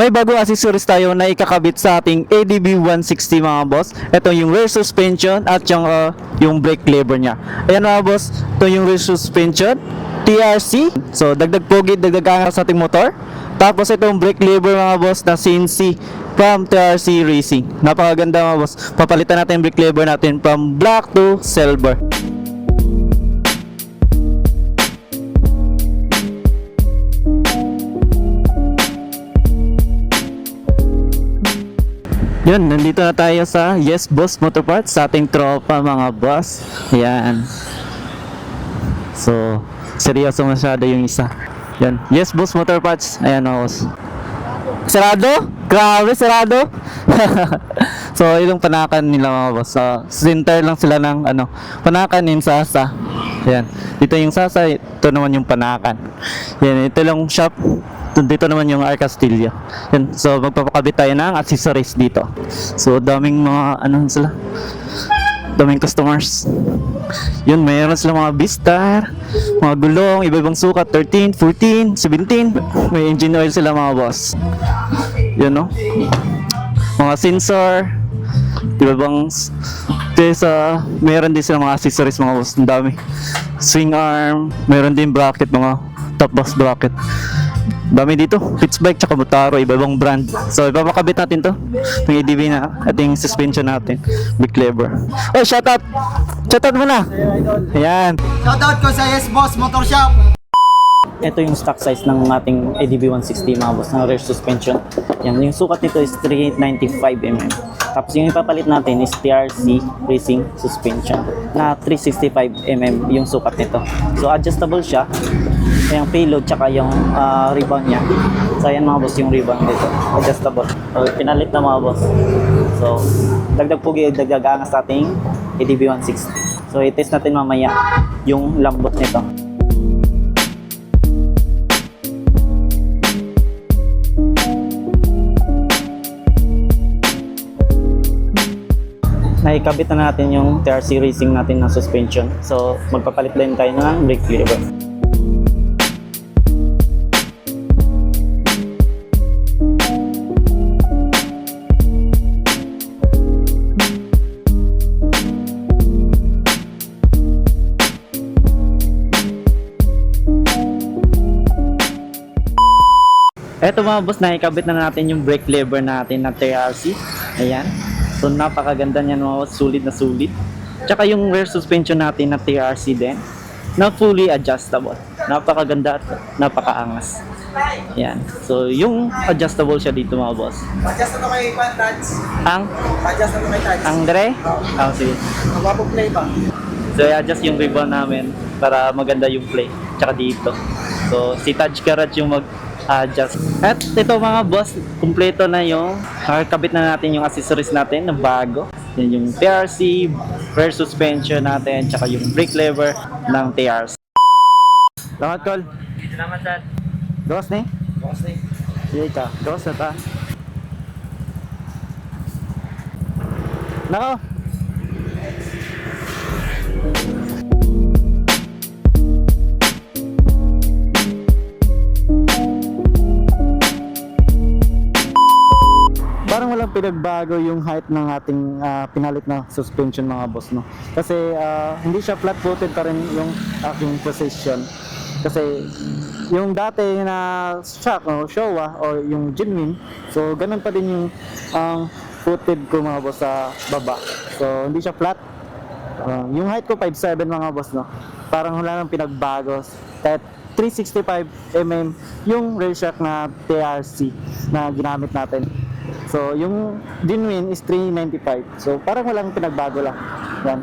may bagong accessories tayo na ikakabit sa ating ADB 160 mga boss. Ito yung rear suspension at yung brake lever niya. Ayan mga boss, ito yung rear suspension, TRC. So dagdag pogi, dagdag angas sa ating motor. Tapos itong brake lever mga boss na CNC from TRC Racing. Napakaganda mga boss. Papalitan natin yung brake lever natin from black to silver. Yun, nandito na tayo sa Yes Boss Motor Parts sa ating tropa mga boss. Yan. So, seryoso masyado yung isa. Yan, Yes Boss Motor Parts. Ayan mga boss. Sarado? Grabe, sarado. So, ilang panakan nila mga boss. Center lang sila ng panakan yung Sasa. Yan. Dito yung Sasa, ito naman yung panakan. Yan, ito lang shop. Dito naman yung R Castillo. Yan. So magpapakabit tayo ng accessories dito. So daming mga sila. Daming customers. Yun, mayroon sila mga Vistar, mga gulong, iba-ibang sukat, 13, 14, 17. May engine oil sila mga boss. Yun no. Mga sensor, iba-ibang meron din sila mga accessories mga boss. Ang dami. Swing arm, meron din bracket, mga top box bracket. Dami dito, pitch bike tsaka Motaro, iba-ibang brand. So ipapakabit natin to. Itong ADB na ating suspension natin, brake lever. Oh, shoutout! Shoutout muna! Ayan. Shoutout ko sa Yes Boss Motor Shop. Ito yung stock size ng ating ADB 160 mga boss, ng rear suspension. Yan, yung sukat nito is 395mm. Tapos yung ipapalit natin is TRC Racing suspension na 365mm yung sukat nito. So adjustable siya. Yung payload tsaka yung rebound niya. So ayan mga boss yung rebound dito, adjustable. So pinalit na mga boss. So dagdag pugi, dagdag angas sa ating ADB 160. So i-test natin mamaya yung lambot nito. Naikabit na natin yung TRC Racing natin na suspension. So magpapalit din tayo ng brake lever. Eto mga boss, nakikabit na natin yung brake lever natin na TRC. Ayan. So napakaganda niyan mga boss, sulit na sulit. Tsaka yung rear suspension natin na TRC din, na fully adjustable. Napakaganda at napakaangas. Ayan. So yung adjustable siya dito mga boss. Adjust na kay Touch. Adjust na kay Touch. Ang dire? Sige. Mapapo-play ba? So i-adjust yung ribbon namin para maganda yung play. Tsaka dito. So si Taj Karat yung mag-adjust. At ito mga boss, kumpleto na yung kabit na natin yung accessories natin na bago. Yan yung TRC, rear suspension natin, tsaka yung brake lever ng TRC. Salamat, Col. Salamat, Dad. Gawas na eh? Boss ni. Sige ka, gawas na ta. Nako! Parang walang pinagbago yung height ng ating pinalit na suspension mga boss, no? Kasi hindi siya flat-footed pa rin yung aking position. Kasi yung dati na shock o Showa or yung genuine, so ganun pa din yung footed ko mga boss sa baba. So hindi siya flat. Yung height ko 5'7" mga boss, no? Parang wala nang pinagbago. Kahit 365mm yung rear shock na TRC na ginamit natin. So yung genuine is 395. So parang walang pinagbago lang. Yan.